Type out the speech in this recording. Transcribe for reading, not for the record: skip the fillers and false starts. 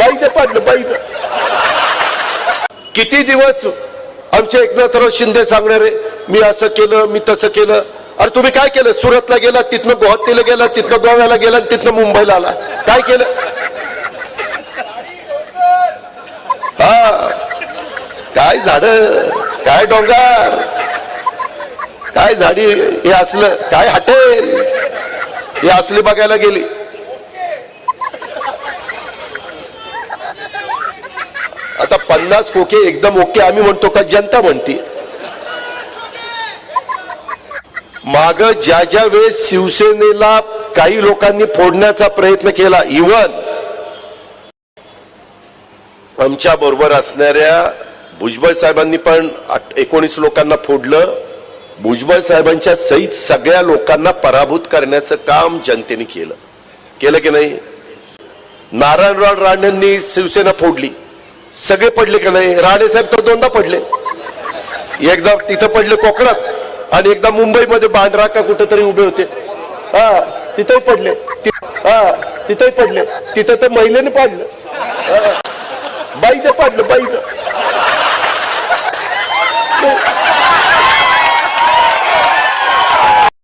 बाईने पाडलं बाईने. किती दिवस आमचे एकनाथराव शिंदे सांगणारे मी असं केलं मी तसं केलं. अरे तुम्ही काय केलं? सुरतला गेला, तिथनं गुवाहाटीला गेला, तिथनं गोव्याला गेला, तिथनं मुंबईला आला. काय केलं? हा काय झाड, काय डोंगर, काय झाडी, हे असलं काय हॉटेल, हे असली बघायला गेली. आता 50 खोके एकदम ओके आम्ही म्हणतो का जनता म्हणते? माग ज्या ज्या वेळेस शिवसेनेला काही लोकांनी फोडण्याचा प्रयत्न केला, इव्हन आमच्या बरोबर असणाऱ्या भुजबळ साहेबांनी पण 19 लोकांना फोडलं. भुजबळ साहेबांच्या सहित सगळ्या लोकांना पराभूत करण्याचं काम जनतेने केलं. केलं की नाही? नारायणराव राणेंनी शिवसेना फोडली, सगळे पडले की नाही? राणे साहेब तर 2दा पडले. एकदा तिथं पडले कोकणात आणि एकदा मुंबईमध्ये बांद्रा का कुठेतरी उभे होते. हा तिथंही पडले. हा तिथंही पडले. तिथं तर महिलेने पाडलं, बाईने पाडलं बाईने.